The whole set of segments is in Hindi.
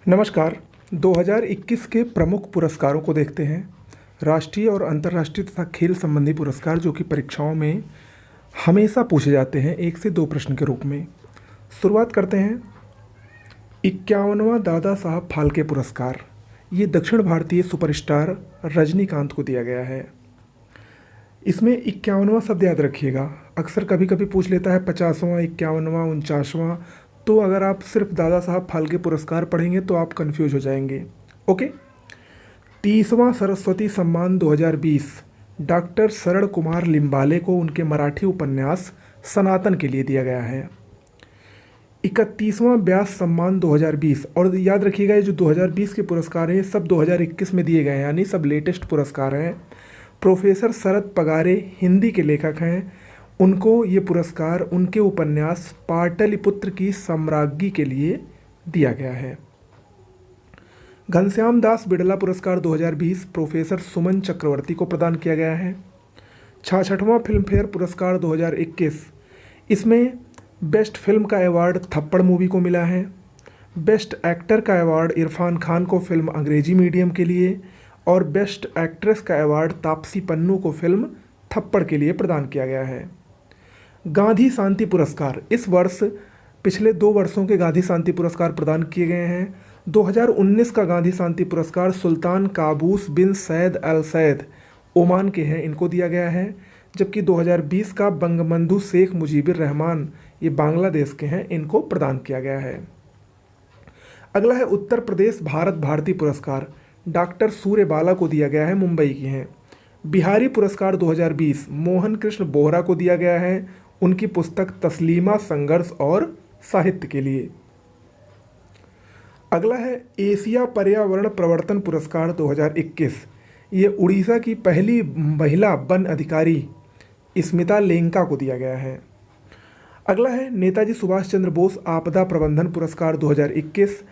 नमस्कार। 2021 के प्रमुख पुरस्कारों को देखते हैं। राष्ट्रीय और अंतर्राष्ट्रीय तथा खेल संबंधी पुरस्कार जो कि परीक्षाओं में हमेशा पूछे जाते हैं 1 से 2 प्रश्न के रूप में। शुरुआत करते हैं। 51वां दादा साहब फाल्के पुरस्कार ये दक्षिण भारतीय सुपरस्टार रजनीकांत को दिया गया है। इसमें 51वां शब्द याद रखिएगा, अक्सर कभी कभी पूछ लेता है 50वां, 51वां, 49वां। तो अगर आप सिर्फ दादा साहब फाल्के पुरस्कार पढ़ेंगे तो आप कंफ्यूज हो जाएंगे। ओके। 30वां सरस्वती सम्मान 2020 डॉक्टर शरण कुमार लिम्बाले को उनके मराठी उपन्यास सनातन के लिए दिया गया है। 31वां व्यास सम्मान 2020, और याद रखिएगा ये जो 2020 के पुरस्कार हैं सब 2021 में दिए गए हैं, यानी सब लेटेस्ट पुरस्कार हैं। प्रोफेसर शरद पगारे हिंदी के लेखक हैं, उनको ये पुरस्कार उनके उपन्यास पाटलिपुत्र की सम्राज्ञी के लिए दिया गया है। घनश्याम दास बिड़ला पुरस्कार 2020 प्रोफेसर सुमन चक्रवर्ती को प्रदान किया गया है। 66वां फिल्म फेयर पुरस्कार 2021, इसमें बेस्ट फिल्म का अवार्ड थप्पड़ मूवी को मिला है। बेस्ट एक्टर का अवार्ड इरफान खान को फिल्म अंग्रेजी मीडियम के लिए, और बेस्ट एक्ट्रेस का अवार्ड तापसी पन्नू को फिल्म थप्पड़ के लिए प्रदान किया गया है। गांधी शांति पुरस्कार इस वर्ष पिछले 2 वर्षों के गांधी शांति पुरस्कार प्रदान किए गए हैं। 2019 का गांधी शांति पुरस्कार सुल्तान काबूस बिन सैद अल सैद ओमान के हैं, इनको दिया गया है। जबकि 2020 का बंगबंधु शेख मुजीबुर रहमान, ये बांग्लादेश के हैं, इनको प्रदान किया गया है। अगला है उत्तर प्रदेश भारत भारती पुरस्कार, डॉक्टर सूर्यबाला को दिया गया है, मुंबई की हैं। बिहारी पुरस्कार 2020 मोहन कृष्ण बोहरा को दिया गया है, उनकी पुस्तक तस्लीमा संघर्ष और साहित्य के लिए। अगला है एशिया पर्यावरण प्रवर्तन पुरस्कार 2021, ये उड़ीसा की पहली महिला वन अधिकारी स्मिता लेंका को दिया गया है। अगला है नेताजी सुभाष चंद्र बोस आपदा प्रबंधन पुरस्कार 2021,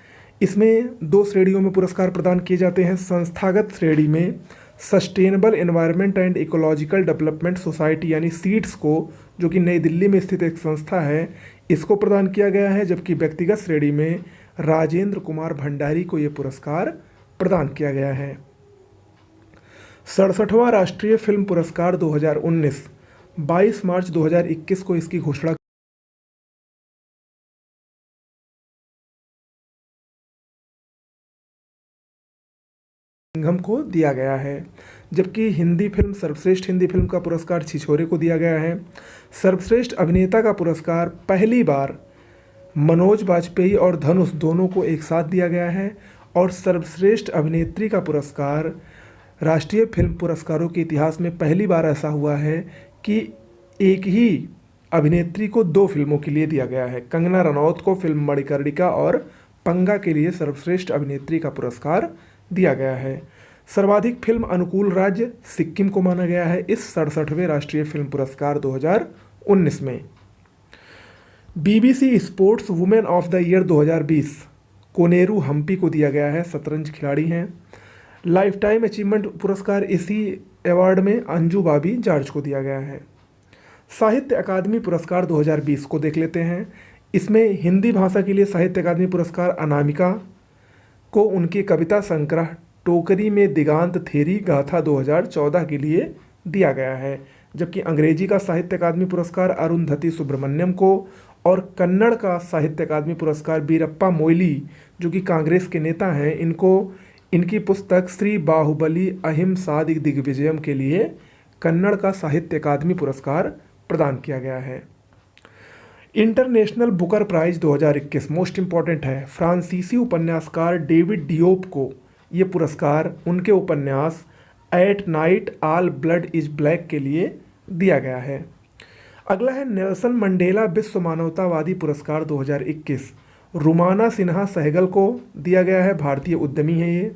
इसमें 2 श्रेणियों में पुरस्कार प्रदान किए जाते हैं। संस्थागत श्रेणी में sustainable environment and ecological development society यानी सीड्स को, जो कि नई दिल्ली में स्थित एक संस्था है, इसको प्रदान किया गया है। जबकि व्यक्तिगत श्रेणी में राजेंद्र कुमार भंडारी को ये पुरस्कार प्रदान किया गया है। 67वां राष्ट्रीय फिल्म पुरस्कार 2019 22 मार्च 2021 को इसकी घोषणा सिंघम को दिया गया है। जबकि हिंदी फिल्म सर्वश्रेष्ठ हिंदी फिल्म का पुरस्कार छिछोरे को दिया गया है। सर्वश्रेष्ठ अभिनेता का पुरस्कार पहली बार मनोज बाजपेयी और धनुष दोनों को एक साथ दिया गया है। और सर्वश्रेष्ठ अभिनेत्री का पुरस्कार राष्ट्रीय फिल्म पुरस्कारों के इतिहास में पहली बार ऐसा हुआ है कि एक ही अभिनेत्री को 2 फिल्मों के लिए दिया गया है। कंगना रनौत को फिल्म मणिकर्णिका और पंगा के लिए सर्वश्रेष्ठ अभिनेत्री का पुरस्कार दिया गया है। सर्वाधिक फिल्म अनुकूल राज्य सिक्किम को माना गया है इस 67वें राष्ट्रीय फिल्म पुरस्कार 2019 में। BBC sports women of the year 2020 Koneru Humpy को दिया गया है, शतरंज खिलाड़ी हैं। लाइफ टाइम अचीवमेंट पुरस्कार इसी अवार्ड में अंजू बाबी जॉर्ज को दिया गया है। साहित्य अकादमी पुरस्कार 2020 को देख लेते हैं। इसमें हिंदी भाषा के लिए साहित्य अकादमी पुरस्कार अनामिका को उनकी कविता संग्रह टोकरी में दिगांत थेरी गाथा 2014 के लिए दिया गया है। जबकि अंग्रेजी का साहित्य अकादमी पुरस्कार अरुंधति सुब्रमण्यम को, और कन्नड़ का साहित्य अकादमी पुरस्कार बीरप्पा मोइली जो कि कांग्रेस के नेता हैं, इनको इनकी पुस्तक श्री बाहुबली अहिंसादि दिग्विजयम के लिए कन्नड़ का साहित्य अकादमी पुरस्कार प्रदान किया गया है। International Booker prize 2021 most important है। फ्रांसीसी उपन्यासकार डेविड डियोप को ये पुरस्कार उनके उपन्यास at night all blood is black के लिए दिया गया है। अगला है नेल्सन मंडेला विश्व मानवतावादी पुरस्कार 2021, रुमाना सिन्हा सहगल को दिया गया है, भारतीय उद्यमी है ये।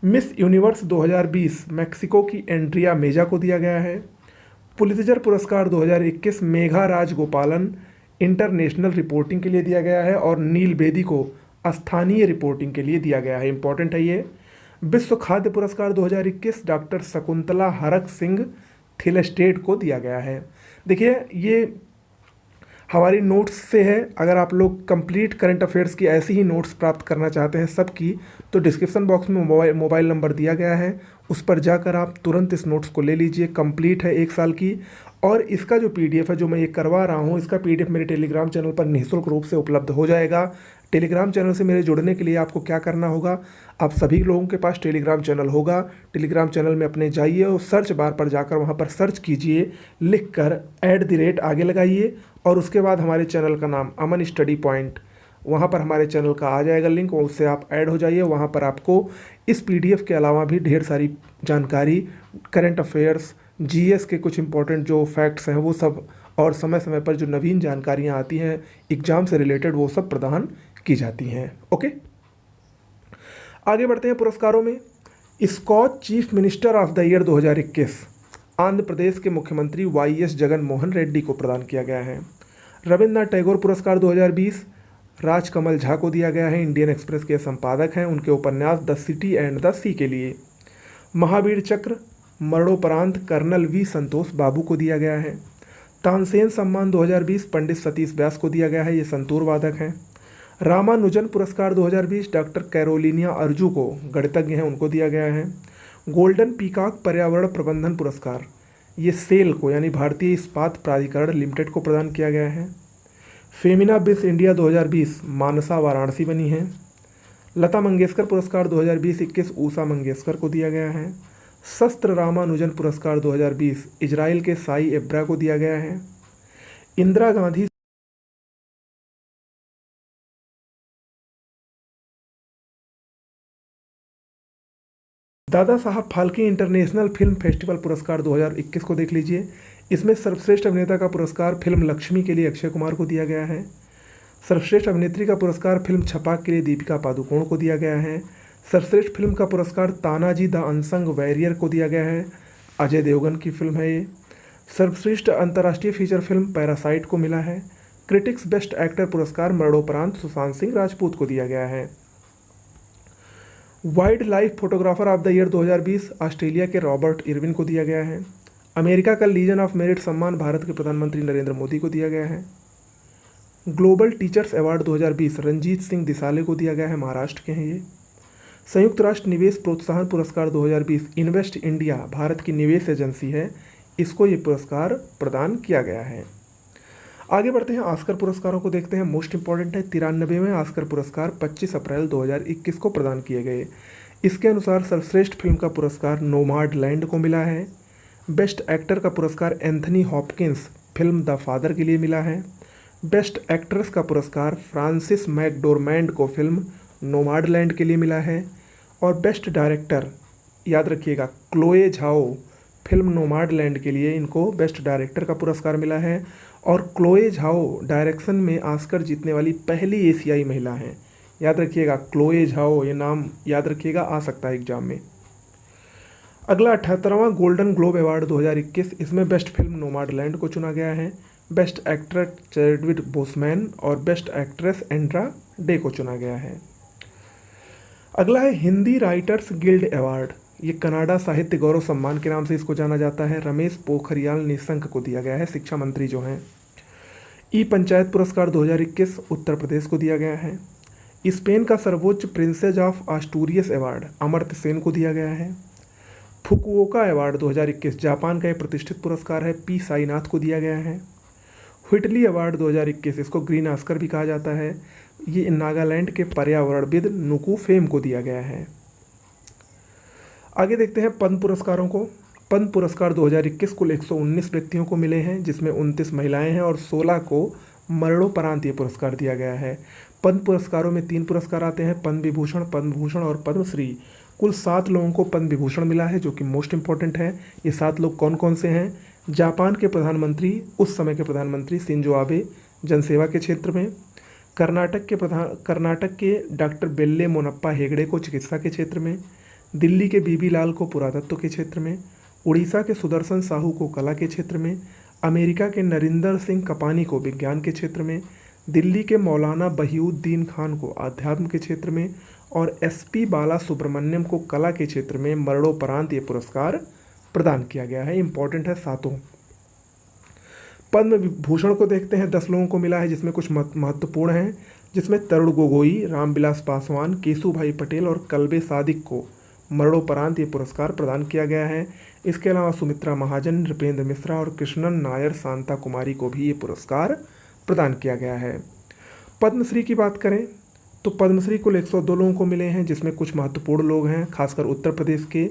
मिस यूनिवर्स 2020 मैक्सिको की एंड्रिया मेजा को दिया गया है। पुलित्जर पुरस्कार 2021 मेघा राजगोपालन इंटरनेशनल रिपोर्टिंग के लिए दिया गया है, और नील बेदी को स्थानीय रिपोर्टिंग के लिए दिया गया है, इंपॉर्टेंट है ये। विश्व खाद्य पुरस्कार 2021 डॉक्टर शकुंतला हरक सिंह थिलस्टेड को दिया गया है। देखिए ये हमारी नोट्स से है। अगर आप लोग कंप्लीट करंट अफेयर्स की ऐसी ही नोट्स प्राप्त करना चाहते हैं सबकी, तो डिस्क्रिप्शन बॉक्स में मोबाइल नंबर दिया गया है, उस पर जाकर आप तुरंत इस नोट्स को ले लीजिए। कंप्लीट है 1 साल की। और इसका जो पीडीएफ है जो मैं ये करवा रहा हूँ, इसका पीडीएफ मेरे टेलीग्राम चैनल पर निःशुल्क रूप से उपलब्ध हो जाएगा। टेलीग्राम चैनल से मेरे जुड़ने के लिए आपको क्या करना होगा, आप सभी लोगों के पास टेलीग्राम चैनल होगा। टेलीग्राम चैनल में अपने जाइए और सर्च बार पर जाकर वहाँ पर सर्च कीजिए, लिख कर आगे लगाइए और उसके बाद हमारे चैनल का नाम अमन स्टडी पॉइंट, वहाँ पर हमारे चैनल का आ जाएगा लिंक, उससे आप ऐड हो जाइए। वहाँ पर आपको इस पीडीएफ के अलावा भी ढेर सारी जानकारी, करंट अफेयर्स, जीएस के कुछ इंपॉर्टेंट जो फैक्ट्स हैं वो सब, और समय समय पर जो नवीन जानकारियाँ आती हैं एग्ज़ाम से रिलेटेड, वो सब प्रदान की जाती हैं। ओके, आगे बढ़ते हैं पुरस्कारों में। Scotch chief minister of the year 2021 Andhra Pradesh के मुख्यमंत्री वाईएस जगन मोहन रेड्डी को प्रदान किया गया है। रविन्द्रनाथ टैगोर पुरस्कार 2020 राजकमल झा को दिया गया है, इंडियन एक्सप्रेस के संपादक हैं, उनके उपन्यास द सिटी एंड द सी के लिए। महावीर चक्र मरणोपरांत कर्नल वी संतोष बाबू को दिया गया है। तानसेन सम्मान 2020 पंडित सतीश व्यास को दिया गया है, ये संतूर वादक हैं। रामानुजन पुरस्कार 2020 डॉक्टर कैरोलिनिया अर्जू को, गणितज्ञ हैं, उनको दिया गया है। गोल्डन पीकॉक पर्यावरण प्रबंधन पुरस्कार ये सेल को, यानी भारतीय इस्पात प्राधिकरण लिमिटेड को प्रदान किया गया है। फेमिना बिस इंडिया 2020 मानसा वाराणसी बनी है। लता मंगेशकर पुरस्कार 2020-21 ऊषा मंगेशकर को दिया गया है। शस्त्र रामानुजन पुरस्कार 2020 इजराइल के साई एब्रा को दिया गया है। Indira Gandhi Dada Saheb Phalke international film festival पुरस्कार 2021 को देख लीजिए। इसमें सर्वश्रेष्ठ अभिनेता का पुरस्कार फिल्म लक्ष्मी के लिए अक्षय कुमार को दिया गया है। सर्वश्रेष्ठ अभिनेत्री का पुरस्कार फिल्म छपाक के लिए दीपिका पादुकोण को दिया गया है। सर्वश्रेष्ठ फिल्म का पुरस्कार तानाजी द अनसंग वॉरियर को दिया गया है, अजय देवगन की फिल्म है ये। सर्वश्रेष्ठ अंतर्राष्ट्रीय फीचर फिल्म पैरासाइट को मिला है। क्रिटिक्स बेस्ट एक्टर पुरस्कार मरणोपरांत सुशांत सिंह राजपूत को दिया गया है। Wild life photographer of the year 2020 Australia के रॉबर्ट इरविन को दिया गया है। अमेरिका का लीजन ऑफ मेरिट सम्मान भारत के प्रधानमंत्री नरेंद्र मोदी को दिया गया है। Global teachers award 2020 Ranjit Singh Disale को दिया गया है, महाराष्ट्र के हैं ये। संयुक्त राष्ट्र निवेश प्रोत्साहन पुरस्कार 2020 इन्वेस्ट इंडिया भारत की निवेश एजेंसी है, इसको ये पुरस्कार प्रदान किया गया है। आगे बढ़ते हैं, ऑस्कर पुरस्कारों को देखते हैं। मोस्ट इंपॉर्टेंट है 93वें ऑस्कर पुरस्कार 25 अप्रैल 2021 को प्रदान किए गए। इसके अनुसार सर्वश्रेष्ठ फिल्म का पुरस्कार नोमाडलैंड को मिला है। बेस्ट एक्टर का पुरस्कार Anthony Hopkins film the father के लिए मिला है। बेस्ट एक्ट्रेस का पुरस्कार फ्रांसिस मैकडोरमैंड को फिल्म नोमाडलैंड के लिए मिला है। और बेस्ट डायरेक्टर, याद रखिएगा, क्लोए झाओ फिल्म नोमाडलैंड के लिए इनको बेस्ट डायरेक्टर का पुरस्कार मिला है। और क्लोए झाओ डायरेक्शन में ऑस्कर जीतने वाली पहली एशियाई महिला हैं। याद रखिएगा, क्लोए झाओ, ये नाम याद रखिएगा, आ सकता है एग्जाम में। अगला 78वां गोल्डन ग्लोब अवार्ड 2021, इसमें बेस्ट फिल्म नोमाडलैंड को चुना गया है। बेस्ट एक्टर चैडविक बोसमैन और बेस्ट एक्ट्रेस एंड्रा डे को चुना गया है। अगला है हिंदी राइटर्स गिल्ड अवार्ड, ये कनाडा साहित्य गौरव सम्मान के नाम से इसको जाना जाता है। रमेश पोखरियाल निशंक को दिया गया है, शिक्षा मंत्री जो हैं। ई पंचायत पुरस्कार 2021 उत्तर प्रदेश को दिया गया है। स्पेन का सर्वोच्च Princess of Asturias award Amartya Sen को दिया गया है। फुकुओका अवार्ड 2021 जापान का एक प्रतिष्ठित पुरस्कार है, पी साईनाथ को दिया गया है। व्हिटली अवार्ड 2021, इसको ग्रीन ऑस्कर भी कहा जाता है, ये नागालैंड के पर्यावरणविद नुकू फेम को दिया गया है। आगे देखते हैं पद्म पुरस्कारों को। पद्म पुरस्कार 2021 कुल 119 व्यक्तियों को मिले हैं, जिसमें 29 महिलाएं हैं और 16 को मरणोपरांत ये पुरस्कार दिया गया है। पद्म पुरस्कारों में 3 पुरस्कार आते हैं, पद्म विभूषण और पद्मश्री। कुल 7 लोगों को पद्म विभूषण मिला है, जो कि मोस्ट इंपॉर्टेंट है। ये 7 लोग कौन कौन से हैं? जापान के प्रधानमंत्री, उस समय के प्रधानमंत्री शिंजो आबे, जनसेवा के क्षेत्र में। कर्नाटक के डॉक्टर बेल्ले मोनप्पा हेगड़े को चिकित्सा के क्षेत्र में। दिल्ली के बीबी लाल को पुरातत्व के क्षेत्र में। उड़ीसा के सुदर्शन साहू को कला के क्षेत्र में। अमेरिका के नरिंदर सिंह कपानी को विज्ञान के क्षेत्र में। दिल्ली के मौलाना बहिउद्दीन खान को आध्यात्म के क्षेत्र में। और एसपी बाला सुब्रमण्यम को कला के क्षेत्र में मरणोपरांत ये पुरस्कार प्रदान किया गया है। इंपॉर्टेंट है सातों। पद्म विभूषण को देखते हैं, 10 लोगों को मिला है, जिसमें कुछ महत्वपूर्ण हैं, जिसमें तरुण गोगोई, रामविलास पासवान, केशुभाई पटेल और कल्बे सादिक को मरणोपरांत ये पुरस्कार प्रदान किया गया है। इसके अलावा सुमित्रा महाजन, नृपेंद्र मिश्रा और कृष्णन नायर शांता कुमारी को भी ये पुरस्कार प्रदान किया गया है। पद्मश्री की बात करें तो पद्मश्री कुल 102 लोगों को मिले हैं, जिसमें कुछ महत्वपूर्ण लोग हैं, खासकर उत्तर प्रदेश के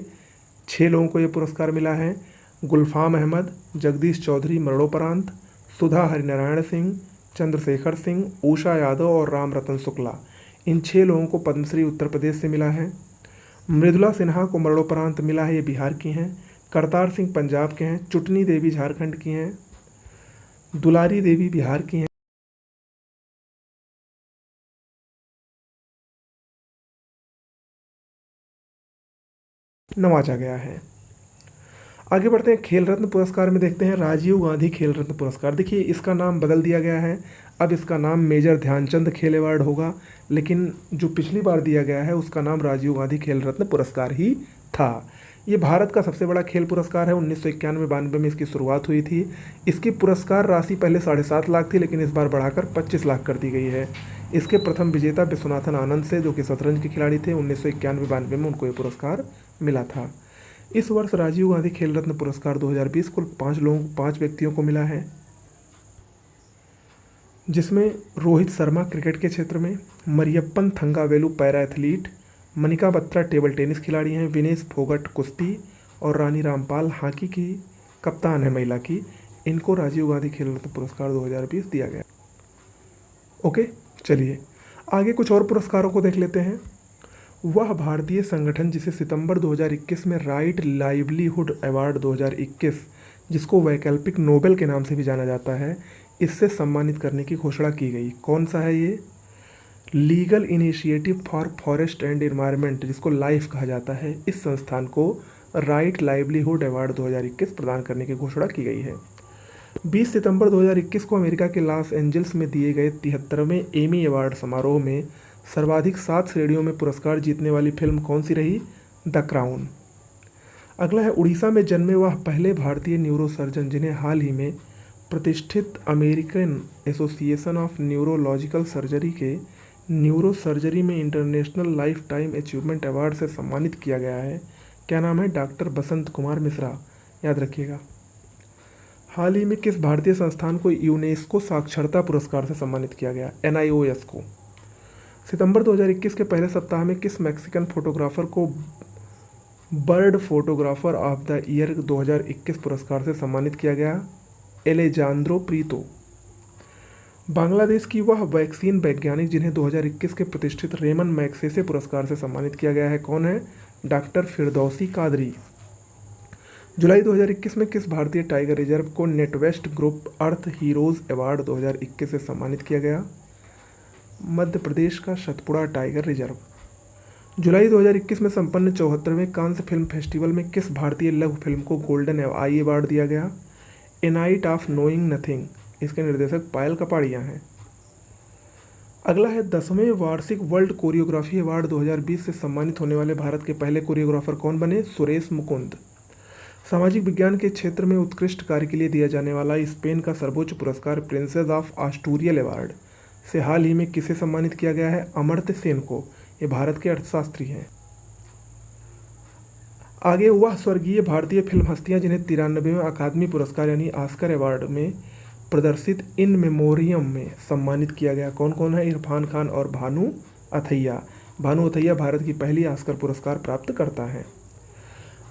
6 लोगों को ये पुरस्कार मिला है। गुलफाम अहमद, जगदीश चौधरी मरणोपरांत, सुधा हरिनारायण सिंह, चंद्रशेखर सिंह, उषा यादव और राम रतन शुक्ला, इन 6 लोगों को पद्मश्री उत्तर प्रदेश से मिला है। मृदुला सिन्हा को मरणोपरांत मिला है, ये बिहार की हैं। करतार सिंह पंजाब के हैं। चुटनी देवी झारखंड की हैं। दुलारी देवी बिहार की हैं। नवाजा गया है। आगे बढ़ते हैं, खेल रत्न पुरस्कार में देखते हैं राजीव गांधी खेल रत्न पुरस्कार। देखिए, इसका नाम बदल दिया गया है, अब इसका नाम मेजर ध्यानचंद खेल अवार्ड होगा, लेकिन जो पिछली बार दिया गया है उसका नाम राजीव गांधी खेल रत्न पुरस्कार ही था। ये भारत का सबसे बड़ा खेल पुरस्कार है। 1991-92 में इसकी शुरुआत हुई थी। इसकी पुरस्कार राशि पहले 7.5 लाख थी, लेकिन इस बार बढ़ाकर 25 लाख कर दी गई है। इसके प्रथम विजेता विश्वनाथन आनंद से, जो कि शतरंज के खिलाड़ी थे। 1991-92 में उनको ये पुरस्कार मिला था। इस वर्ष राजीव गांधी खेल रत्न पुरस्कार 2020 कुल 5 व्यक्तियों को मिला है, जिसमें रोहित शर्मा क्रिकेट के क्षेत्र में, Mariyappan Thangavelu para athlete, Manika Batra table tennis खिलाड़ी हैं, विनेश फोगट कुश्ती और रानी रामपाल हॉकी की कप्तान है महिला की। इनको राजीव गांधी खेल रत्न पुरस्कार 2020 दिया गया। ओके, चलिए आगे कुछ और पुरस्कारों को देख लेते हैं। वह भारतीय संगठन जिसे सितंबर 2021 में राइट लाइवलीहुड अवार्ड 2021, जिसको वैकल्पिक नोबेल के नाम से भी जाना जाता है, इससे सम्मानित करने की घोषणा की गई। कौन सा है ये? Legal initiative for forest and environment, जिसको लाइफ कहा जाता है, इस संस्थान को राइट लाइवलीहुड अवार्ड 2021 प्रदान करने की घोषणा की गई है। 20 सितंबर 2021 को अमेरिका के लॉस एंजल्स में दिए गए 73वें एमी अवार्ड समारोह में सर्वाधिक 7 श्रेणियों में पुरस्कार जीतने वाली फिल्म कौन सी रही? The crown. अगला है, उड़ीसा में जन्मे वह पहले भारतीय न्यूरोसर्जन जिन्हें हाल ही में प्रतिष्ठित American association of neurological surgery के न्यूरो सर्जरी में international life time achievement award से सम्मानित किया गया है। क्या नाम है? डॉक्टर बसंत कुमार मिश्रा, याद रखिएगा। हाल ही में किस भारतीय संस्थान को यूनेस्को साक्षरता पुरस्कार से सम्मानित किया गया? NIOS को। सितंबर 2021 के पहले सप्ताह में किस मैक्सिकन फोटोग्राफर को bird photographer of the year 2021 पुरस्कार से सम्मानित किया गया? Alejandro Prieto. बांग्लादेश की वह वैक्सीन वैज्ञानिक जिन्हें 2021 के प्रतिष्ठित रेमन मैग्सेसे पुरस्कार से सम्मानित किया गया है, कौन है? डॉक्टर फिरदौसी कादरी। जुलाई 2021 में किस भारतीय टाइगर रिजर्व को नेटवेस्ट ग्रुप अर्थ हीरोज अवार्ड 2021 से सम्मानित किया गया? मध्य प्रदेश का सतपुड़ा टाइगर रिजर्व। जुलाई 2021 में संपन्न 74वें कांस फिल्म फेस्टिवल में किस भारतीय लघु फिल्म को गोल्डन आई अवार्ड दिया गया? ए नाइट ऑफ नोइंग नथिंग। इसके निर्देशक पायल कपाड़िया हैं। अगला है, 10वें वार्षिक वर्ल्ड कोरियोग्राफी अवार्ड 2020 से सम्मानित होने वाले भारत के पहले कोरियोग्राफर कौन बने? सुरेश मुकुंद। सामाजिक विज्ञान के क्षेत्र में उत्कृष्ट कार्य के लिए दिया जाने वाला स्पेन का सर्वोच्च पुरस्कार प्रिंसेस ऑफ आस्टूरियल अवार्ड से हाल ही में किसे सम्मानित किया गया है? अमर्त्य सेन को। ये भारत के अर्थशास्त्री हैं। आगे, वह स्वर्गीय भारतीय फिल्म हस्तियां जिन्हें 93वें अकादमी पुरस्कार यानी ऑस्कर अवार्ड में प्रदर्शित इन मेमोरियम में सम्मानित किया गया, कौन कौन है? इरफान खान और भानु अथैया। भानु अथैया भारत की पहली ऑस्कर पुरस्कार प्राप्त करता है।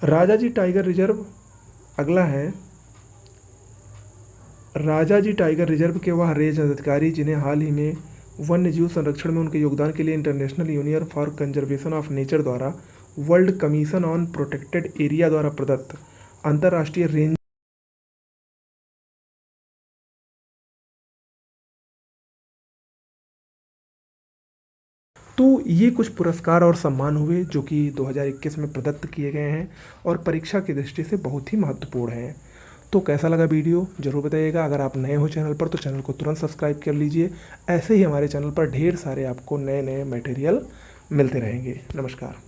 Rajaji tiger reserve. अगला है, राजाजी टाइगर रिजर्व के वह रेंज अधिकारी जिन्हें हाल ही में वन्य जीव संरक्षण में उनके योगदान के लिए International Union for Conservation of Nature द्वारा World Commission on Protected Area द्वारा प्रदत्त अंतर्राष्ट्रीय रेंज तो ये कुछ पुरस्कार और सम्मान हुए जो कि 2021 में प्रदत्त किए गए हैं और परीक्षा की दृष्टि से बहुत ही महत्वपूर्ण हैं। तो कैसा लगा वीडियो ज़रूर बताइएगा। अगर आप नए हो चैनल पर तो चैनल को तुरंत सब्सक्राइब कर लीजिए। ऐसे ही हमारे चैनल पर ढेर सारे आपको नए नए मटेरियल मिलते रहेंगे। नमस्कार।